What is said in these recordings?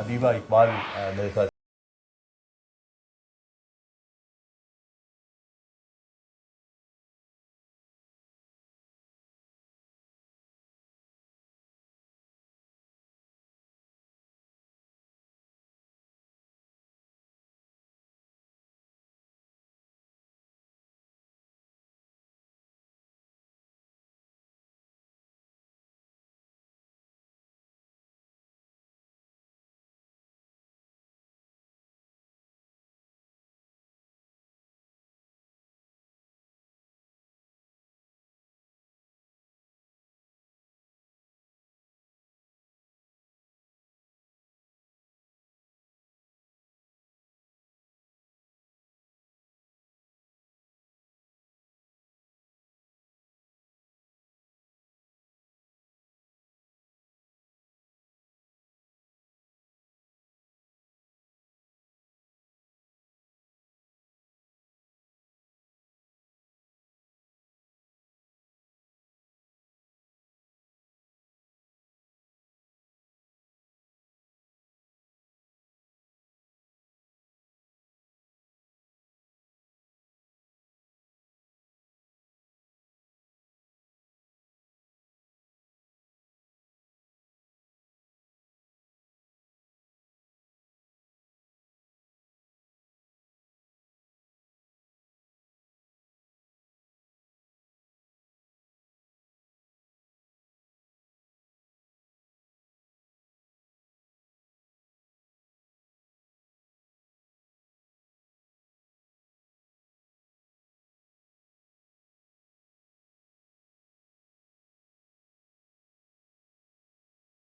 अदीबा इकबाल मेरे साथ।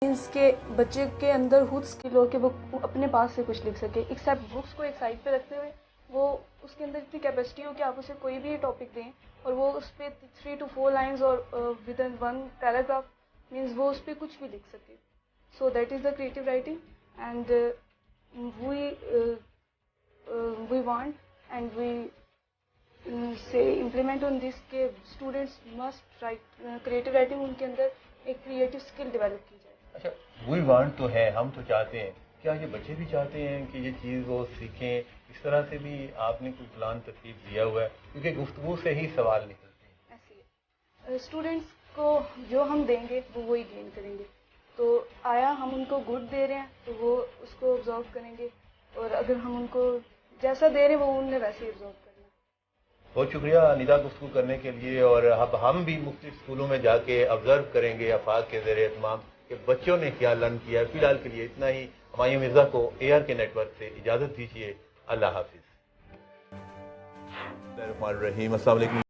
मीन्स के बच्चे के अंदर खुद स्किल हो कि वो अपने पास से कुछ लिख सके, एक्सेप्ट बुक्स को एक साइड पे रखते हुए वो उसके अंदर इतनी कैपेसिटी हो कि आप उसे कोई भी टॉपिक दें और वो उस पर 3 to 4 लाइन्स और विद इन 1 पैराग्राफ मीन्स वो उस पर कुछ भी लिख सके. So that is the creative writing and we want and we say implement on this के students must write creative writing, उनके अंदर एक क्रिएटिव स्किल डेवलप की जाए. अच्छा, वी वांट तो है, हम तो चाहते हैं, क्या ये बच्चे भी चाहते हैं कि ये चीज़ वो सीखें? इस तरह से भी आपने कोई प्लान तरतीब दिया हुआ है? क्योंकि गुफ्तगू से ही सवाल निकलते हैं। ऐसे स्टूडेंट्स को जो हम देंगे वो वही गेन करेंगे. तो आया हम उनको गुड दे रहे हैं तो वो उसको ऑब्जर्व करेंगे, और अगर हम उनको जैसा दे रहे हैं वो उन्हें वैसे ही ऑब्जर्व करना. बहुत शुक्रिया अनिता, गुफ्तगू करने के लिए। और अब हम भी मुख्तलिफ स्कूलों में जाके ऑब्जर्व करेंगे आफाक के ज़रिए तमाम कि बच्चों ने क्या लर्न किया। फिलहाल के लिए इतना ही। हमायूं मिर्ज़ा को AR के नेटवर्क से इजाज़त दीजिए। अल्लाह हाफिज़। अस्सलाम वालेकुम।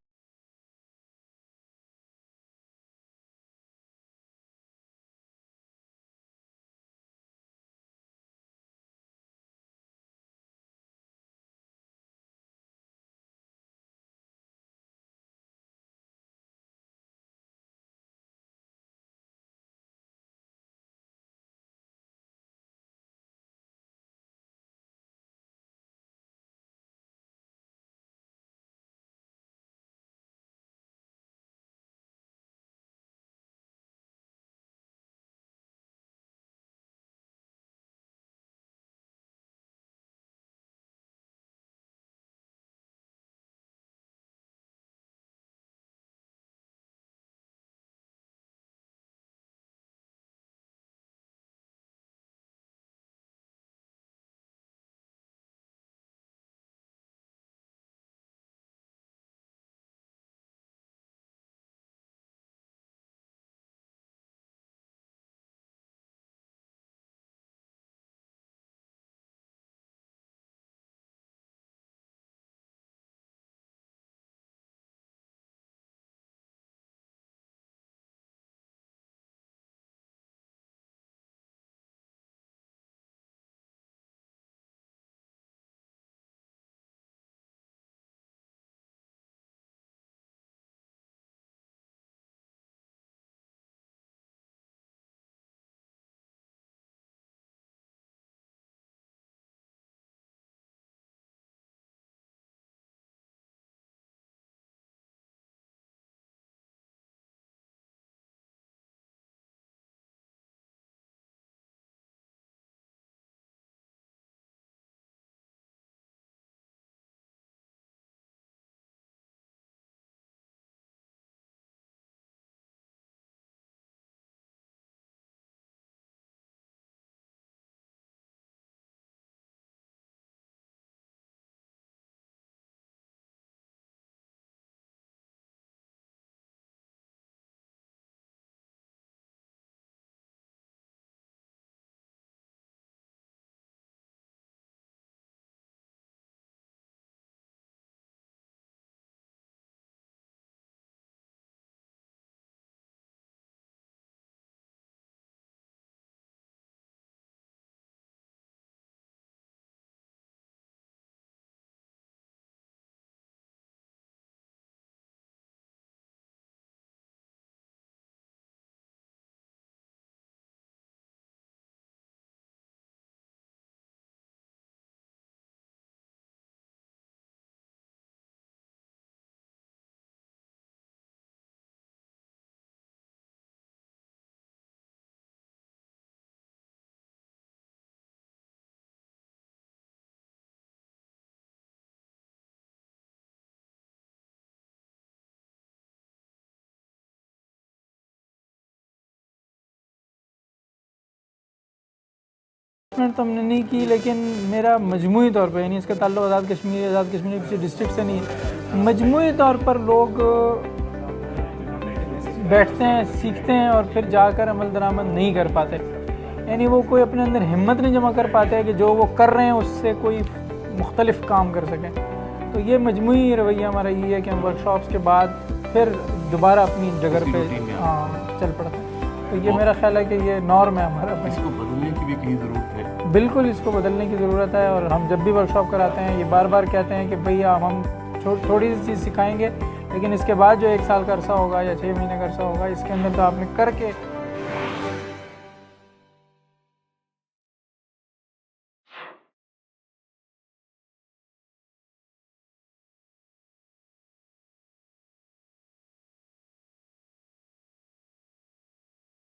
तो हमने नहीं की, लेकिन मेरा मजमूई तौर पर, यानी इसका ताल्लुक आज़ाद कश्मीर किसी डिस्ट्रिक्ट से नहीं है, मजमूई तौर पर लोग बैठते हैं, सीखते हैं और फिर जाकर अमल दरामद नहीं कर पाते, यानी वो कोई अपने अंदर हिम्मत नहीं जमा कर पाते कि जो वो कर रहे हैं उससे कोई मुख्तलिफ काम कर सकें। तो ये मजमूई रवैया हमारा ये है कि हम वर्कशॉप्स के बाद फिर दोबारा अपनी जगह पे चल पड़ते हैं। तो ये मेरा ख्याल है कि ये नॉर्म है हमारा। इसको बदलने की भी कहीं ज़रूरत है? बिल्कुल इसको बदलने की ज़रूरत है, और हम जब भी वर्कशॉप कराते हैं ये बार बार कहते हैं कि भैया हम थोड़ी सी चीज़ सिखाएंगे, लेकिन इसके बाद जो 1 साल का अरसा होगा या 6 महीने का अरसा होगा, इसके अंदर तो आपने करके